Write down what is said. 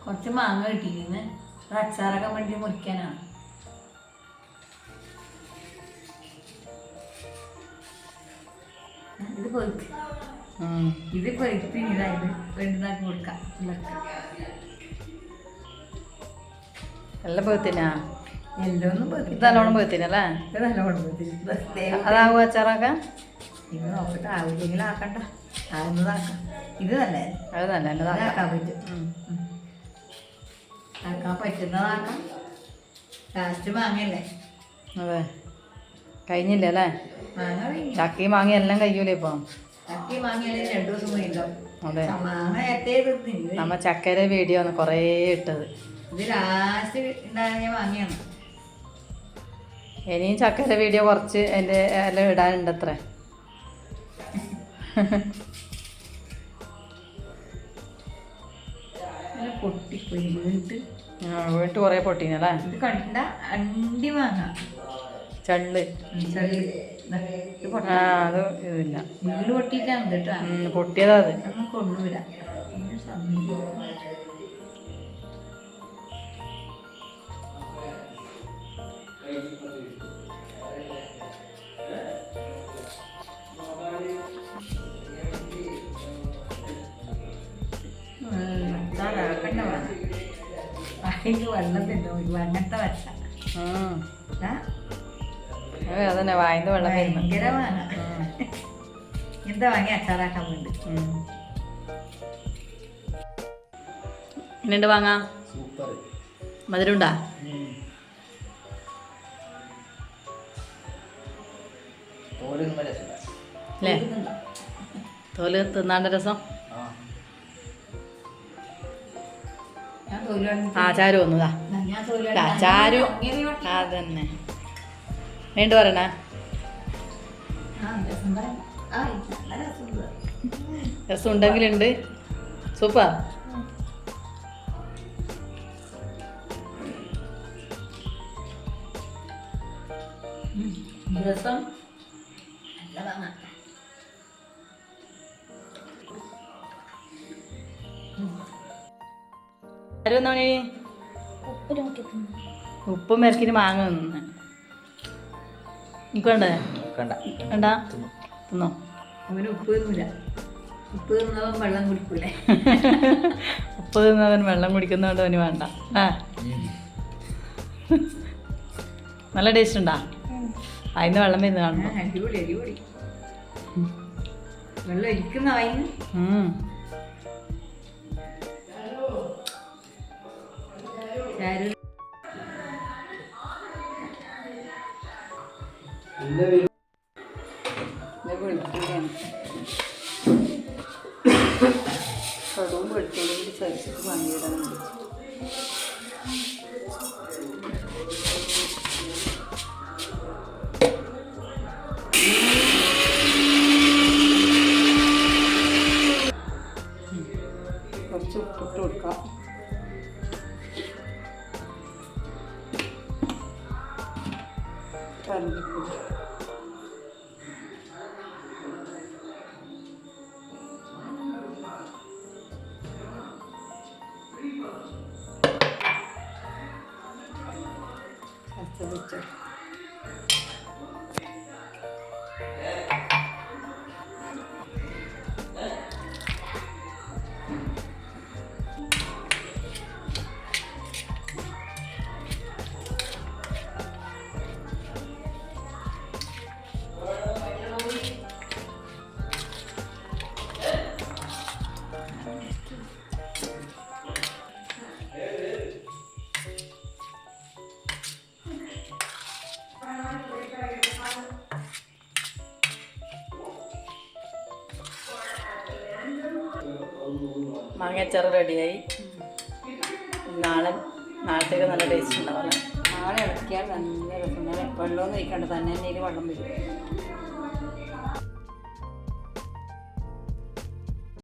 കുറച്ച് മാങ്ങ കിട്ടിയിരുന്നു. അച്ചാറൊക്കെ വേണ്ടി മുറിക്കാനാണ്. ഇത് പൊരിക്ക്, ഇത് പൊരിക്ക് ഇതായത് വെണ്ടുന്നാക്കി കൊടുക്കാം പിള്ളേർക്ക്. എല്ലാം പോത്തിനാ എല്ലൊന്നും നല്ലോണം പോത്തിനല്ലേ? നല്ലോണം പോത്തിന്. അതാവും അച്ചാറാക്കാൻ. ഇത് നോക്കട്ടെ, ആവില്ലെങ്കിൽ ആക്കണ്ട, ആവുന്നതാക്കാം. ഇത് നല്ലത്, അത് നല്ല ആക്കാൻ പറ്റും, ആക്കാൻ പറ്റുന്നതാക്കാം. ലാസ്റ്റ് മാങ്ങയല്ലേ? അതെ, കഴിഞ്ഞില്ല അല്ലേ? മാങ്ങ കഴിഞ്ഞു. ചക്കയും മാങ്ങയും എല്ലാം കഴിയൂലേ ഇപ്പം? ചക്കി മാങ്ങയാണെങ്കിൽ 2 ദിവസം പോയിണ്ടാവും. അതെ, മാങ്ങ നേരത്തെ തീർന്നില്ല. നമ്മ ചക്കര വീഡിയോ ആണ് കുറേ ഇട്ടത്. ഇത് ലാസ്റ്റ് ഉണ്ടായ മാങ്ങയാണ്. ഇനിയും ചക്കര വീഡിയോ കുറച്ച് അതിൻ്റെ എല്ലാം ഇടാനുണ്ട് അത്ര. പൊട്ടിപ്പോയി വീട്ട് വീട്ട് കുറേ പൊട്ടീനല്ലേ? ഇത് കണ്ട അണ്ടി മാങ്ങ ചള്ള്. ആ, അത് ഇതില്ല, വീട് പൊട്ടിയിട്ടാണ് കേട്ടോ. പൊട്ടിയതാ അത്. ഒന്നും കൊള്ളൂല. ആക്കണ്ട വേണം, അതിന് വെള്ളം തിന്നോ അങ്ങനത്തെ വച്ച. അതന്നെ വായന്ന് വെള്ളം വരുന്നു. ഭയങ്കര മാങ്ങ. എന്താ വാങ്ങി അച്ചാറാക്കാൻ വേണ്ടി. എന്നുണ്ട് വാങ്ങ? മധുരമുണ്ടാ? അല്ലേ, തോല് തിന്നാണ്ട രസം. ആ, ചാരു വന്നതാ. ചാരു അതന്നെ വേണ്ട പറയണേ. രസം ഉണ്ടെങ്കിലുണ്ട്. സൂപ്പർ. രസം നല്ലതാണ്. ഉപ്പ് മെരക്കിന് മാങ്ങ നിന്ന് എനിക്ക് വേണ്ടേ? വേണ്ട, തിന്നോ. അവന് ഉപ്പ് തിന്നില്ല. ഉപ്പ് തിന്നവൻ വെള്ളം കുടിക്കൂലേ? ഉപ്പ് തിന്നവൻ വെള്ളം കുടിക്കുന്നതുകൊണ്ട് അവന് വേണ്ട. ആ, നല്ല ടേസ്റ്റ് ഉണ്ടാ? അതിന് വെള്ളം വരുന്ന കാണുമ്പോ അടിപൊളി അടിപൊളി. വെള്ളം ഇരിക്കുന്ന വായിന്ന് കടുവും വെളുത്തുള്ളിയും കൂടി ചതച്ചിട്ട് വാങ്ങിയിടാനുണ്ട്. കുറച്ച് ഉപ്പിട്ട് കൊടുക്കാം. കറിവേപ്പില, വെച്ചോ. മാങ്ങയച്ചാറ് റെഡിയായി. നാളത്തേക്ക് നല്ല ടേസ്റ്റ് ഉണ്ടാവില്ല. നാളെ ഇളക്കിയാൽ നല്ല രസം. വെള്ളമൊന്നും ഒഴിക്കണ്ട, തന്നെ വെള്ളം വരും.